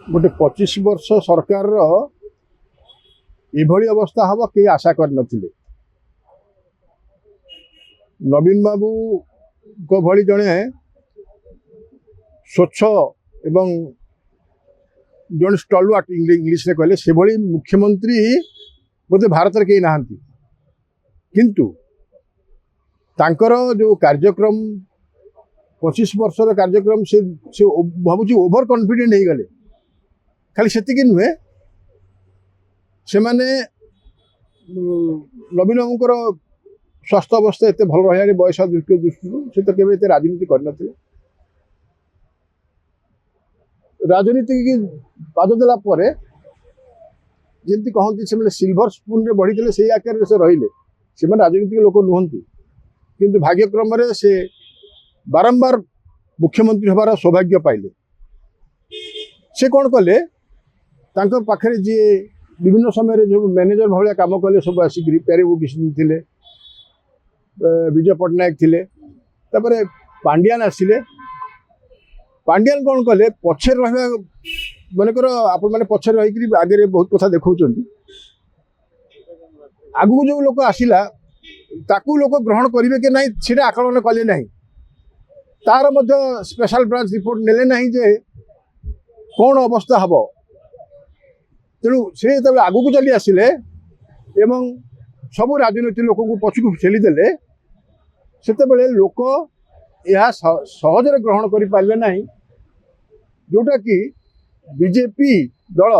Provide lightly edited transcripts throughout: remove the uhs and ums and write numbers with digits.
गोटे 25 वर्ष सरकार एभली अवस्था हम कई आशा कर नथिले। नवीन बाबू को भली जड़े स्वच्छ एवं जड़े स्टलवार्ट इंग्लिश कहले से भली मुख्यमंत्री बोधे भारत कहीं ना किंतु तांकर जो कार्यक्रम 25 वर्षर कार्यक्रम से भावुँ ओभर कॉन्फिडेंट हो गले। खाली से नुहे से माने नवीन बाबूर स्वास्थ्य अवस्था एत भल रहा बयस दृष्टि से तो केवे राजनीति करन राजनीति की पाद देला परे जमी कहती से सिल्वर स्पून रे बढ़ी से आकार से रहिले से राजनीतिक लोक नुहति किंतु भाग्यक्रम से बारंबार मुख्यमंत्री हबार सौभाग्य पाइले। से कौन कले पाखे जी विभिन्न समय जो मैनेजर भाया कम कले सब आसिक प्यारेबू किशन थे विजय पट्टनायक थे तापर पांड्यान आसिले। पांड्यान कौन कले पछे रहा मनकर आपण मैंने पछे रही आगे बहुत कथा देखा आगू जो लोक आसला ताकू लोक ग्रहण करेंगे कि नहीं से आकलन कले ना तार मध्य स्पेशल ब्रांच रिपोर्ट नेले नहीं जे कौन अवस्था हम तेणु से आगू को चली आसिले एवं सबू राजनीति लोक को पछकू ठेलीदे से लोक यह सहजरे ग्रहण कर पारे ना जोटा कि बीजेपी दल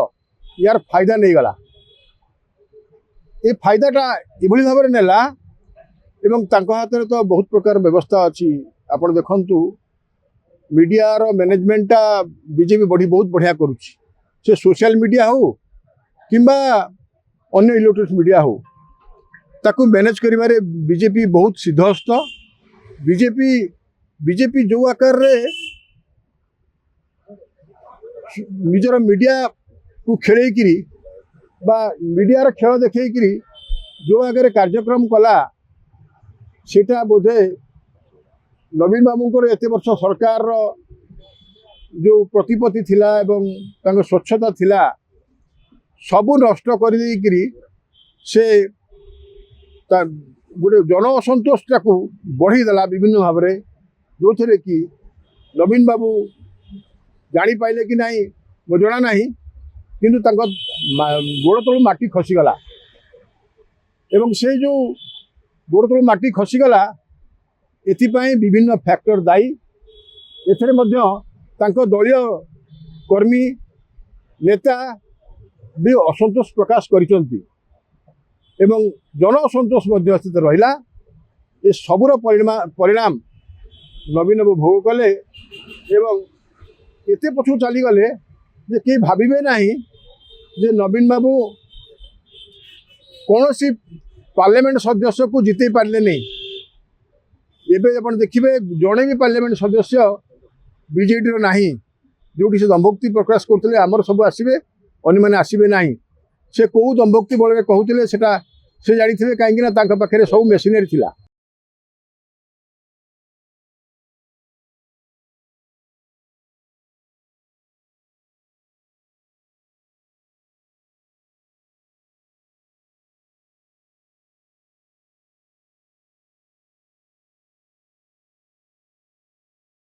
यार फायदा नहीं गला। ये फायदाटा एभली भाव में नेला एवं तांको हाथ में तो बहुत प्रकार व्यवस्था अच्छी। आपण देखंतु मीडिया रो मैनेजमेंटा बीजेपी बढ़ी बहुत बढ़िया करुच्ची से सोशल मीडिया हो किंबा अन्य इलेक्ट्रोनिक्स मीडिया हो ताकू मैनेज करिबारे बीजेपी बहुत सिद्धहस्त। बीजेपी जो आकार रे निजर मीडिया को खेल मीडिया खेल देखी जो आगे कार्यक्रम कला सेटा बोधे नवीन बाबूर एत वर्ष सरकार जो प्रतिपत्ति थिला एवं तांको स्वच्छता थिला सबू नष्ट कर से गोटे जन असंतोषटा को बढ़ीदेला विभिन्न भाव में जो थे कि नवीन बाबू जानी पाइले कि नहीं मो जना ना किंतु गोड़ तलू माटी खसीगला एवं से जो गोड़ तलू माटी खसीगला एथिपाई विभिन्न फैक्टर दायी। एथरे मध्य तांको दलीय कर्मी नेता भी असंतोष प्रकाश करिसंती एवं जन असंतोष मध्य स्थित रहिला। ये सबूर परिणाम नवीन बाबू भोग कले एवं एते पछू चलीगले जे कि भाविबे नहीं जे नवीन बाबू कौन सी पार्लियामेंट सदस्य को जिते पारे नहीं। एबे अपन देखिए जड़े भी पार्लियामेंट सदस्य बीजेडी ना जो से दम्भोक्ति प्रकाश करते आमर सब आसवे अन्य मैंने आसवे ना से कौ दम्भोक्ति बल कहते से जानी कहीं सब मेसीनरी थिला